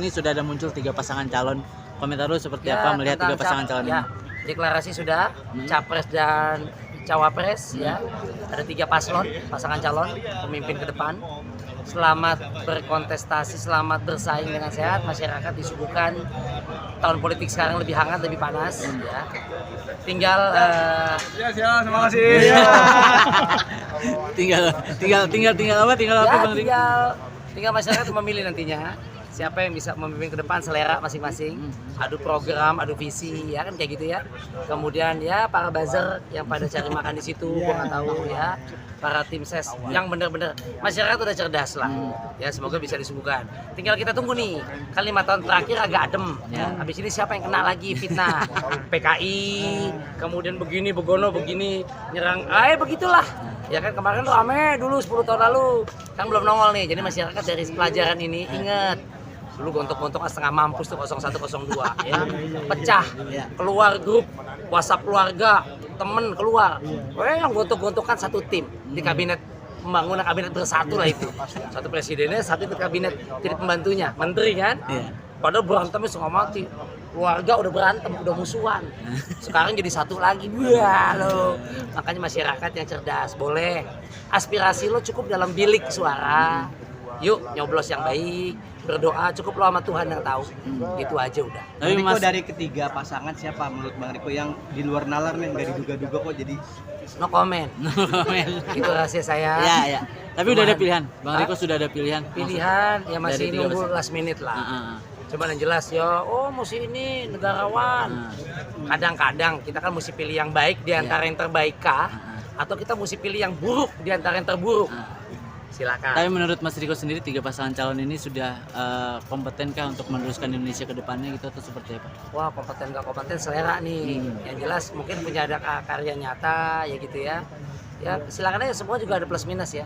ini sudah ada muncul 3 pasangan calon. Komentar lu seperti Ya, apa melihat 3 tentang pasangan calon ini? Deklarasi sudah, capres dan cawapres ya. Ada 3 paslon, pasangan calon, pemimpin ke depan. Selamat berkontestasi, selamat bersaing dengan sehat. Masyarakat disuguhkan tahun politik sekarang lebih hangat, lebih panas ya. Tinggal Terima kasih. tinggal apa Bang Riko? tinggal masyarakat memilih nantinya siapa yang bisa memimpin ke depan selera masing-masing, adu program, adu visi, ya kan kayak gitu ya. Kemudian ya para buzzer yang pada cari makan di situ, gua nggak tahu ya. Para tim ses yang benar-benar masyarakat udah cerdas lah, ya semoga bisa disuguhkan. Tinggal kita tunggu nih, kan 5 tahun terakhir agak adem. Ya. Habis ini siapa yang kena lagi fitnah? PKI, kemudian begini, begono, begini, nyerang, begitulah. Ya kan kemarin rame dulu 10 tahun lalu, kan belum nongol nih. Jadi masyarakat dari pelajaran ini ingat. Dulu gontok-gontok setengah mampus tuh 0102 ya. Pecah, keluar grup WhatsApp keluarga, temen keluar. Yang gontok-gontokan satu tim di kabinet pembangunan, kabinet bersatu lah itu. Satu presidennya, satu di kabinet jadi pembantunya, menteri kan. Padahal berantemnya setengah mati. Keluarga udah berantem, udah musuhan. Sekarang jadi satu lagi. Wah lo. Makanya masyarakat yang cerdas boleh. Aspirasi lo cukup dalam bilik suara. Yuk nyoblos yang baik, berdoa, cukup lo sama Tuhan yang tahu. Gitu aja udah. Tapi Riko, dari ketiga pasangan siapa menurut Bang Riko yang di luar nalar nih, nggak diduga-duga kok jadi No comment. Itu rahasia saya. Ya. Tapi udah ada pilihan. Bang Riko sudah ada pilihan. Pilihan ya masih Dari 3 nunggu pasangan. last minute lah. Coba yang jelas ya, mesti ini negarawan. Kadang-kadang kita kan mesti pilih yang baik di antara yang terbaik kah? Atau kita mesti pilih yang buruk di antara yang terburuk? Silakan. Tapi menurut Mas Riko sendiri 3 pasangan calon ini sudah kompetenkah untuk meneruskan Indonesia ke depannya gitu atau seperti apa? Wah, kompeten gak kompeten selera nih. Yang jelas mungkin punya ada karya nyata ya gitu ya. Ya silakan aja, semua juga ada plus minus ya.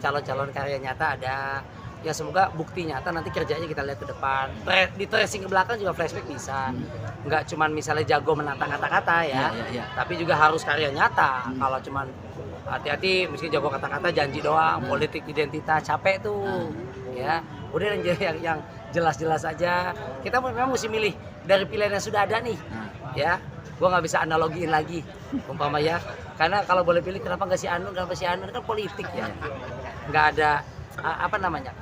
Calon-calon karya nyata ada. Ya semoga bukti nyata nanti kerjanya kita lihat ke depan. Di tracing ke belakang juga flashback bisa. Nggak cuman misalnya jago menata kata-kata ya. Tapi juga harus karya nyata. Kalau cuman hati-hati mesti jago kata-kata, janji doang, politik identitas, capek tuh. Ya, udah yang jelas-jelas aja. Kita memang mesti milih dari pilihan yang sudah ada nih. Ya, gua nggak bisa analogiin lagi, umpama ya. Karena kalau boleh pilih kenapa nggak si Anu, kenapa si Anu, kan politik ya. Nggak ada apa namanya,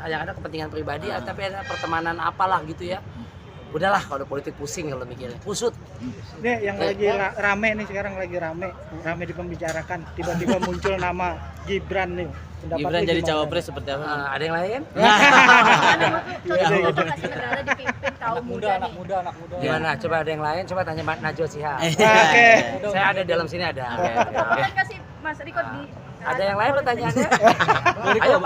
yang ada kepentingan pribadi, tapi ada pertemanan apalah gitu ya. Udahlah kalau politik pusing kalau mikirnya, usut. Nih yang lagi rame nih sekarang lagi rame dipembicarakan, tiba-tiba muncul nama Gibran nih. Gibran jadi cawapres seperti apa? Ada yang lain? Anak muda. Gimana? Coba ada yang lain? Coba tanya Najwa Shihab. Oke. Saya ada dalam sini ada. Oke. Kasih Mas Riko di Ada yang lain pertanyaannya? Ayo,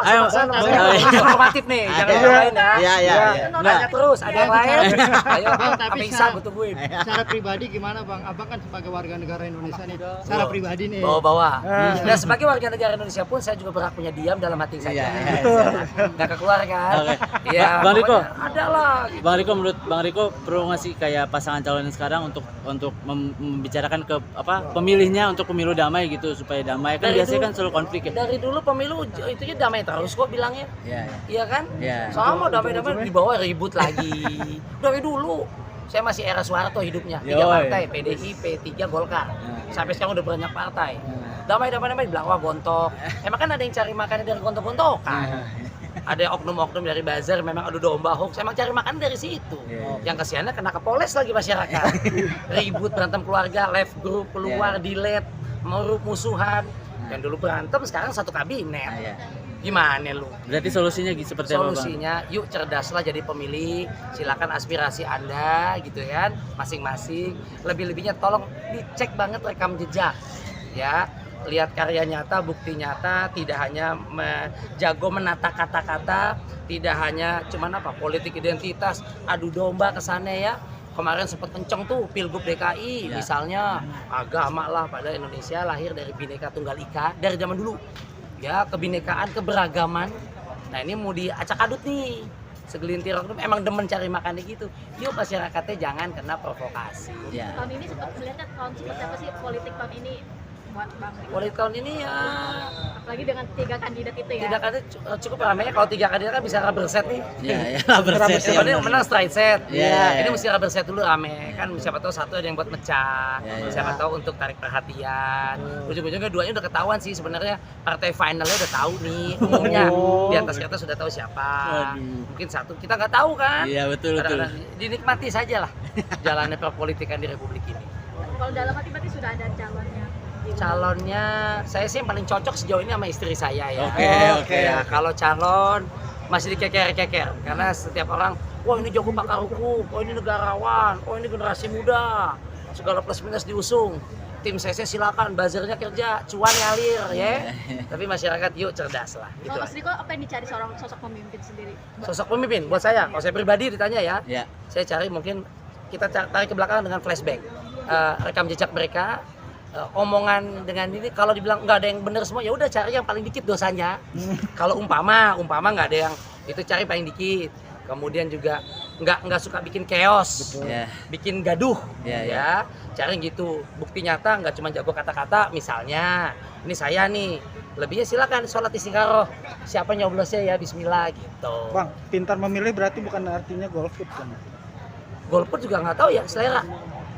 Informatif nih, jangan yang lain ya. Iya. Nanya terus, ada yang lain? Ayo, Bang, tapi sampai bisa gue tungguin. Secara pribadi gimana Bang? Abang kan sebagai warga negara Indonesia nih, secara pribadi nih. Bawa-bawa. Dan sebagai warga negara Indonesia pun saya juga berhak punya diam dalam hati saya. Nggak keluar kan? Iya. Bang Riko, ada lah. Bang Riko, menurut Bang Riko perlu ngasih kayak pasangan calon yang sekarang untuk membicarakan ke pemilihnya untuk pemilu damai gitu supaya damai kan biasanya kan selalu konflik ya. Dari dulu pemilu itu damai terus kok bilangnya. Iya kan? Iya. Sama damai-damai di bawah ribut lagi. Dari dulu. Saya masih era Soeharto hidupnya. 3 partai, PDI, P3, Golkar. Sampai sekarang udah banyak partai. Damai bilang wah gontok. Emang kan ada yang cari makannya dari gontok-gontokan. Ada oknum-oknum dari buzzer memang adu domba hoax, emang cari makan dari situ. Yang kasihannya kena kepoles lagi masyarakat. Ribut, berantem keluarga, left group, keluar, delete, musuhan. Yang dulu berantem sekarang satu kabinet. Gimana lu? Berarti solusinya seperti apa Bang? Solusinya yuk cerdaslah jadi pemilih. Silakan aspirasi Anda gitu kan, masing-masing. Lebih-lebihnya tolong dicek banget rekam jejak. Ya, lihat karya nyata, bukti nyata, tidak hanya jago menata kata-kata, tidak hanya cuman politik identitas, adu domba kesana ya. Kemarin sempat kenceng tuh Pilgub DKI misalnya, agama lah pada Indonesia lahir dari Bhinneka Tunggal Ika dari zaman dulu ya, kebinekaan, keberagaman. Nah ini mau diacak-adut nih segelintir oknum emang demen cari makannya gitu. Yuk masyarakatnya jangan kena provokasi. tahun ini sempat melihat tahun seperti apa sih politik tahun ini? buat Bang Riko? Politik tahun ini ya Apalagi dengan 3 kandidat itu ya. tidak ada cukup ramai. Kalau 3 kandidat kan bisa rubber set nih. Ya, ya, rubber set Yang penting menang straight set. Iya. Ini mesti rubber set dulu rame. Kan siapa tahu satu ada yang buat mecah. Iya, iya. Siapa tahu untuk tarik perhatian. Ujung-ujungnya duanya udah ketahuan sih sebenarnya. Partai finalnya udah tahu nih umumnya. Di atas kertas sudah tahu siapa. Waduh. Mungkin satu kita nggak tahu kan. Iya, betul. Kadang-kadang dinikmati saja lah jalannya perpolitikan di Republik ini. Kalau dalam hati berarti sudah ada calonnya. Calonnya saya sih yang paling cocok sejauh ini sama istri saya ya. Oke. Ya, kalau calon masih dikeker-keker karena setiap orang, wah ini Joko pakar hukum, oh ini negarawan, oh ini generasi muda, segala plus minus diusung. Tim saya silakan, buzzernya kerja, cuan ngalir ya. Tapi masyarakat yuk cerdas lah. Gitu Kalau lah. Mas Riko apa yang dicari seorang sosok pemimpin sendiri? Sosok pemimpin buat saya, kalau saya pribadi ditanya ya, Ya. saya cari mungkin kita tarik ke belakang dengan flashback, rekam jejak mereka, omongan dengan ini. Kalau dibilang nggak ada yang benar semua, ya udah cari yang paling dikit dosanya. Kalau umpama nggak ada yang itu, cari paling dikit. Kemudian juga nggak suka bikin chaos, Ya. bikin gaduh, Ya, ya. Cari gitu. Bukti nyata, nggak cuma jago kata-kata. Misalnya, ini saya nih, lebihnya silakan sholat istikharoh. Siapa nyoblosnya ya Bismillah gitu. Bang, pintar memilih berarti bukan artinya golput kan? Golput juga nggak tahu ya selera.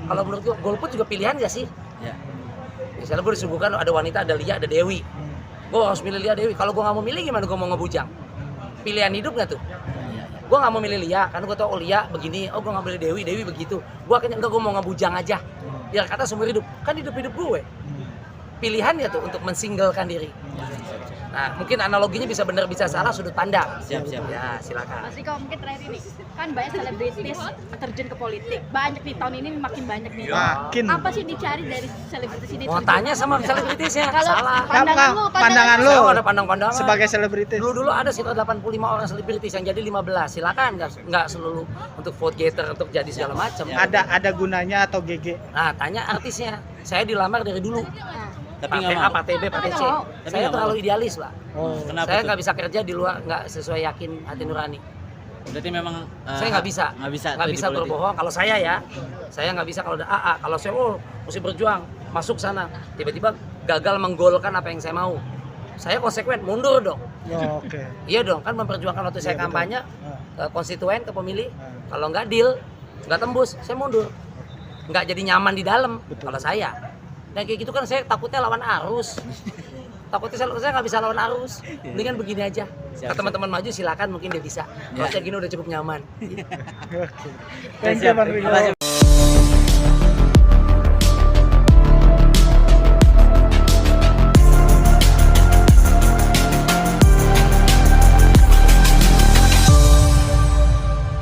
Kalau menurut gua golput juga pilihan ya sih. Ya. Misalnya gue disuguhkan ada wanita, ada Lia, ada Dewi. Gue harus milih Lia, Dewi. Kalau gue nggak mau milih gimana gue mau ngebujang? Pilihan hidup nggak tuh? Gue nggak mau milih Lia, karena gue tau oh Lia begini. Oh gue nggak milih Dewi, Dewi begitu. Gue akhirnya enggak, gue mau ngebujang aja. Biar kata seumur hidup. Kan hidup-hidup gue. Pilihan ya tuh untuk mensinggalkan diri. Nah mungkin analoginya bisa benar bisa salah sudut pandang. Siap. Ya silakan. Mas Riko mungkin terakhir ini kan banyak selebritis terjun ke politik. Banyak nih tahun ini makin banyak nih. Makin. Apa sih dicari dari selebritis ini? Mau tanya sama selebritisnya? Kalau Salah. pandangan lu, Pandangan lu Saya nggak ada pandang-pandangan. sebagai selebritis. Dulu ada sekitar 85 orang selebritis yang jadi 15. Silakan, nggak seluruh untuk vote getter untuk jadi segala macam. Ada gunanya atau GG? Nah, tanya artisnya. Saya dilamar dari dulu. Nah, Tapi Pak nggak PA, mau. Pak TB, Pak Tapi TC. nggak mau. Tapi Saya nggak terlalu mau. idealis, Pak. Oh. Kenapa Saya tuh? nggak bisa kerja di luar, nggak sesuai yakin hati nurani. Berarti memang Saya nggak bisa. Nggak bisa. Nggak tuh bisa di politik. berbohong. Kalau saya ya, saya nggak bisa kalau ada AA. Kalau saya mesti berjuang, masuk sana. Tiba-tiba gagal menggolkan apa yang saya mau. Saya konsekuen, mundur dong. Oh, oke. Iya dong, kan memperjuangkan waktu saya Iya, betul. kampanye Ah. ke konstituen, ke pemilih. Ah. Kalau nggak deal, nggak tembus, saya mundur. Nggak jadi nyaman di dalam. Betul. Kalau saya, dan kayak gitu kan saya takutnya lawan arus. Takutnya saya nggak bisa lawan arus. Mendingan begini aja. Siap, Ke teman-teman maju silakan, mungkin dia bisa. Kalau Ya. saya gini udah cukup nyaman. Oke. Thank you Bang Riko. Terima kasih.